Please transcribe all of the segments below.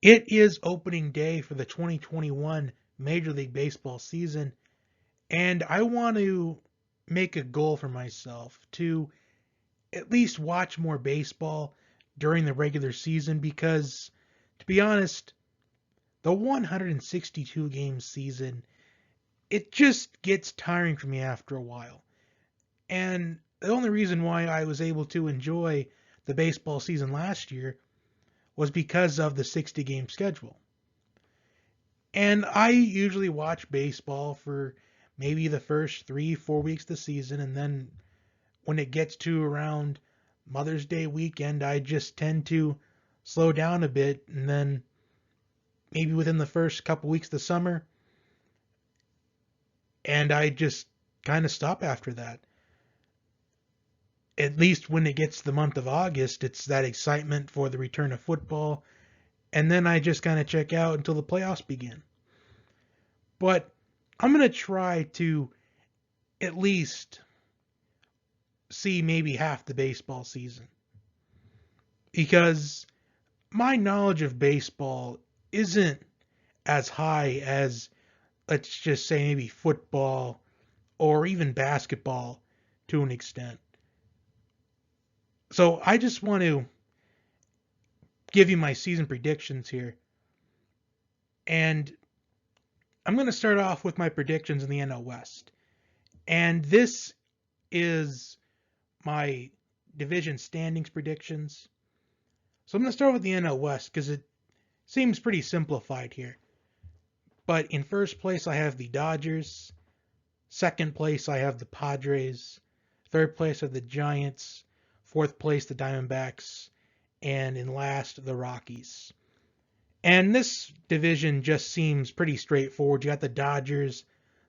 It is opening day for the 2021 Major League Baseball season, and I want to make a goal for myself to at least watch more baseball during the regular season because, to be honest, the 162 game season, it just gets tiring for me after a while. And the only reason why I was able to enjoy the baseball season last year was because of the 60 game schedule. And I usually watch baseball for maybe the first 3, 4 weeks of the season. And then when it gets to around Mother's Day weekend, I just tend to slow down a bit. And then maybe within the first couple weeks of the summer, and I just kind of stop after that. At least when it gets to the month of August, it's that excitement for the return of football. And then I just kind of check out until the playoffs begin. But I'm going to try to at least see maybe half the baseball season. Because my knowledge of baseball isn't as high as, let's just say, maybe football or even basketball to an extent. So I just want to give you my season predictions here. And I'm going to start off with my predictions in the NL West. And this is my division standings predictions. So I'm going to start with the NL West because it seems pretty simplified here. But in first place, I have the Dodgers. Second place, I have the Padres. Third place, I have the Giants. Fourth place, the Diamondbacks. And in last, the Rockies. And this division just seems pretty straightforward. You got the Dodgers,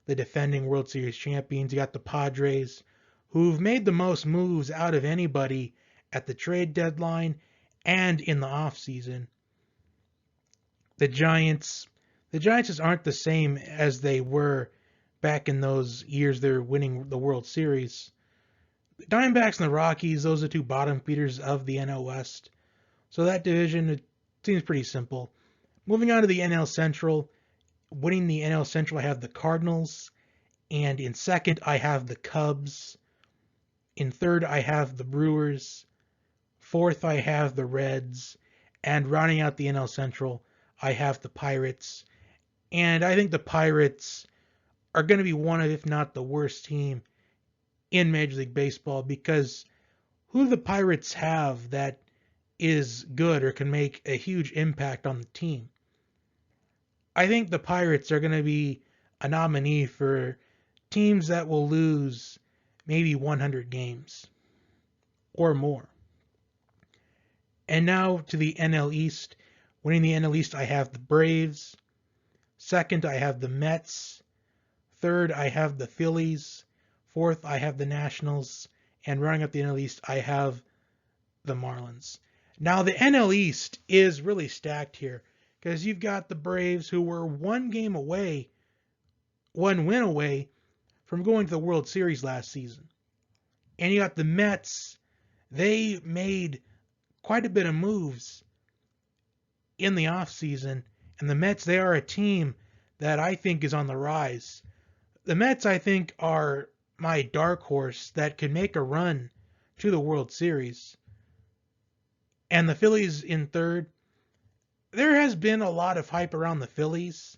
the defending World Series champions. You got the Padres, who've made the most moves out of anybody at the trade deadline and in the offseason. The Giants just aren't the same as they were back in those years they were winning the World Series. The Diamondbacks and the Rockies, those are two bottom feeders of the NL West. So that division, it seems pretty simple. Moving on to the NL Central. Winning the NL Central, I have the Cardinals. And in second, I have the Cubs. In third, I have the Brewers. Fourth, I have the Reds. And rounding out the NL Central, I have the Pirates. And I think the Pirates are going to be one of, if not the worst team in Major League Baseball, because who do the Pirates have that is good or can make a huge impact on the team? I think the Pirates are going to be a nominee for teams that will lose maybe 100 games or more. And now to the NL East. Winning the NL East, I have the Braves. Second, I have the Mets. Third, I have the Phillies. Fourth, I have the Nationals. And running up the NL East, I have the Marlins. Now, the NL East is really stacked here because you've got the Braves, who were one win away from going to the World Series last season. And you got the Mets. They made quite a bit of moves in the offseason. And the Mets, they are a team that I think is on the rise. The Mets, I think, are my dark horse that could make a run to the World Series. And the Phillies in third. There has been a lot of hype around the Phillies,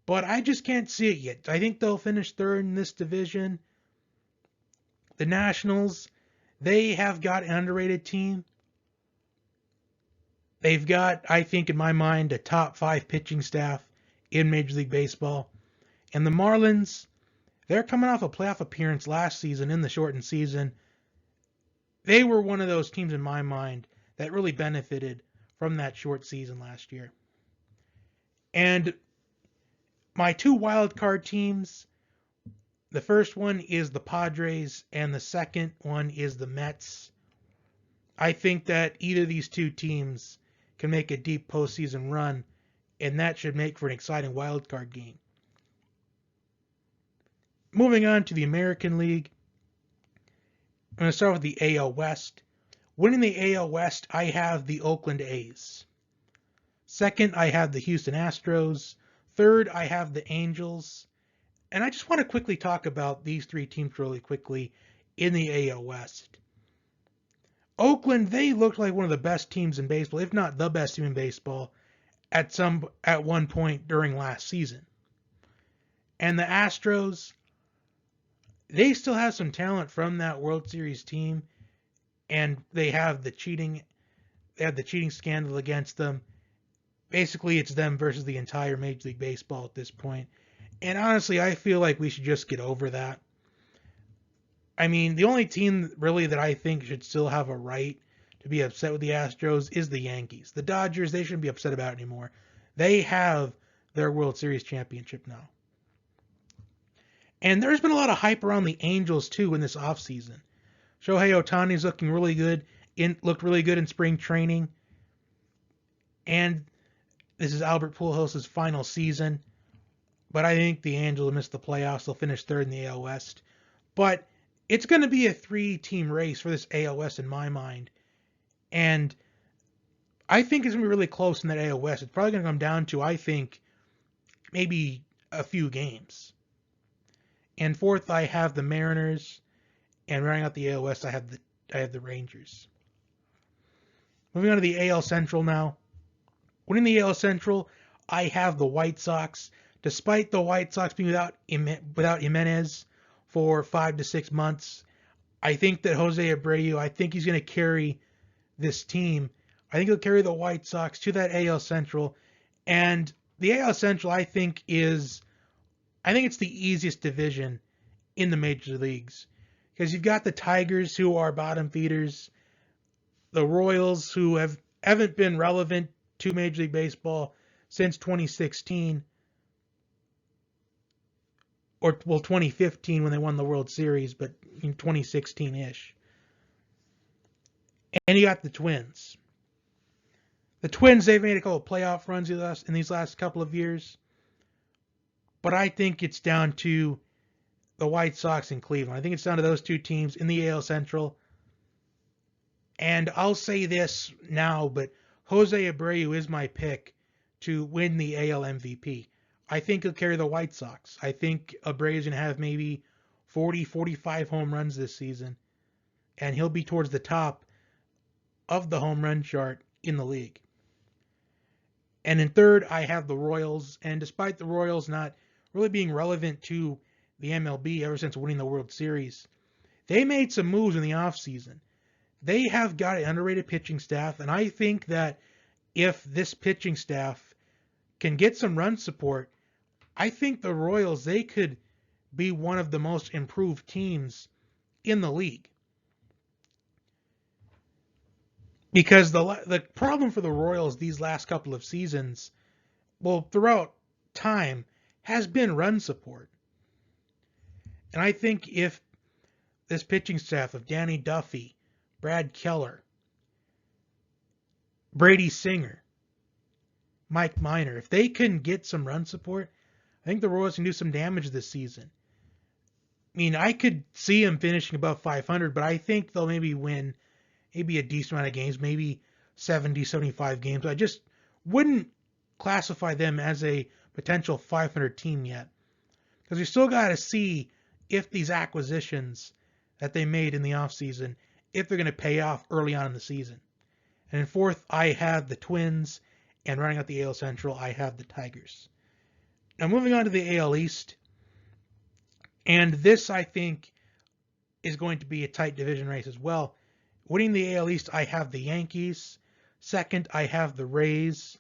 but I just can't see it yet. I think they'll finish third in this division. The Nationals, they have got an underrated team. They've got, I think in my mind, a top 5 pitching staff in Major League Baseball. And the Marlins, they're coming off a playoff appearance last season in the shortened season. They were one of those teams in my mind that really benefited from that short season last year. And my 2 wild card teams, the first one is the Padres and the second one is the Mets. I think that either of these 2 teams can make a deep postseason run, and that should make for an exciting wild card game. Moving on to the American League, I'm going to start with the AL West. Winning the AL West, I have the Oakland A's. Second, I have the Houston Astros. Third, I have the Angels. And I just want to quickly talk about these three teams really quickly in the AL West. Oakland, they looked like one of the best teams in baseball, if not the best team in baseball, at one point during last season. And the Astros, they still have some talent from that World Series team, and they have the cheating scandal against them. Basically, it's them versus the entire Major League Baseball at this point. And honestly, I feel like we should just get over that. I mean, the only team really that I think should still have a right to be upset with the Astros is the Yankees. The Dodgers, they shouldn't be upset about it anymore. They have their World Series championship now. And there's been a lot of hype around the Angels too in this offseason. Shohei Ohtani's looking really good. Looked really good in spring training. And this is Albert Pujols' final season. But I think the Angels will miss the playoffs. They'll finish third in the AL West. But it's going to be a 3-team race for this AL West in my mind. And I think it's going to be really close in that AL West. It's probably going to come down to, I think, maybe a few games. And fourth, I have the Mariners. And rounding out the AL West, I have the Rangers. Moving on to the AL Central now. Winning the AL Central, I have the White Sox. Despite the White Sox being without Jimenez for 5 to 6 months, I think that Jose Abreu, I think he's going to carry this team. I think he'll carry the White Sox to that AL Central. And the AL Central, I think it's the easiest division in the major leagues. Because you've got the Tigers, who are bottom feeders, the Royals, who haven't been relevant to Major League Baseball since 2016, or 2015 when they won the World Series, but in 2016-ish. And you got the Twins. The Twins, they've made a couple of playoff runs in these last couple of years, but I think it's down to the White Sox and Cleveland. I think it's down to those two teams in the AL Central. And I'll say this now, but Jose Abreu is my pick to win the AL MVP. I think he'll carry the White Sox. I think Abreu's going to have maybe 40, 45 home runs this season. And he'll be towards the top of the home run chart in the league. And in third, I have the Royals. And despite the Royals not really being relevant to the MLB ever since winning the World Series, they made some moves in the offseason. They have got an underrated pitching staff, and I think that if this pitching staff can get some run support, I think the Royals, they could be one of the most improved teams in the league. Because the problem for the Royals these last couple of seasons, well, throughout time, has been run support. And I think if this pitching staff of Danny Duffy, Brad Keller, Brady Singer, Mike Minor, if they can get some run support, I think the Royals can do some damage this season. I mean, I could see them finishing above 500, but I think they'll maybe win maybe a decent amount of games, maybe 70, 75 games. I just wouldn't classify them as a potential 500 team yet. Because we still got to see if these acquisitions that they made in the offseason, if they're going to pay off early on in the season. And in fourth, I have the Twins, and running out the AL Central, I have the Tigers. Now moving on to the AL East, and this I think is going to be a tight division race as well. Winning the AL East, I have the Yankees. Second, I have the Rays.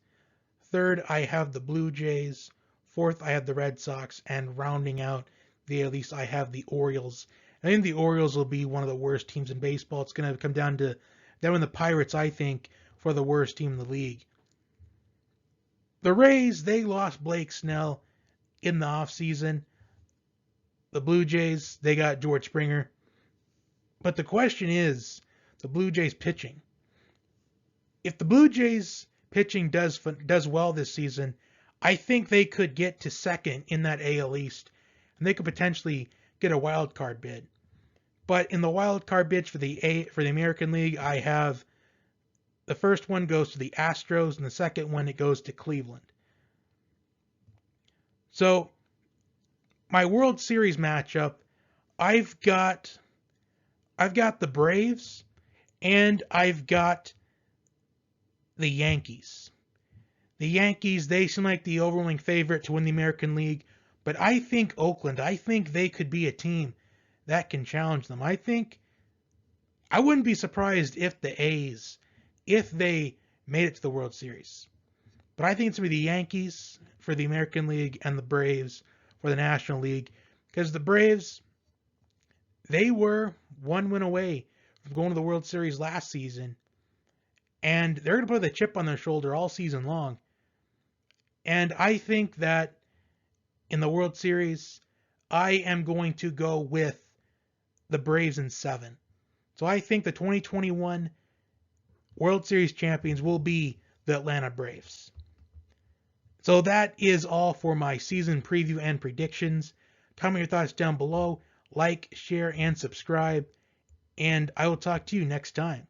Third, I have the Blue Jays. Fourth, I have the Red Sox. And rounding out the AL East, I have the Orioles. I think the Orioles will be one of the worst teams in baseball. It's going to come down to them and the Pirates, I think, for the worst team in the league. The Rays, they lost Blake Snell in the offseason. The Blue Jays, they got George Springer. But the question is, the Blue Jays pitching. If the Blue Jays pitching does well this season, I think they could get to second in that AL East, and they could potentially get a wild card bid. But in the wild card bids for the American League, I have The first one goes to the Astros, and the second one, it goes to Cleveland. So, my World Series matchup, I've got the Braves, and I've got the Yankees. The Yankees, they seem like the overwhelming favorite to win the American League, but I think I think they could be a team that can challenge them. I wouldn't be surprised if the A's, if they made it to the World Series. But I think it's going to be the Yankees for the American League and the Braves for the National League, because the Braves, they were one win away from going to the World Series last season, and they're going to put the chip on their shoulder all season long. And I think that in the World Series, I am going to go with the Braves in 7. So I think the 2021 World Series champions will be the Atlanta Braves. So that is all for my season preview and predictions. Tell me your thoughts down below. Like, share, and subscribe. And I will talk to you next time.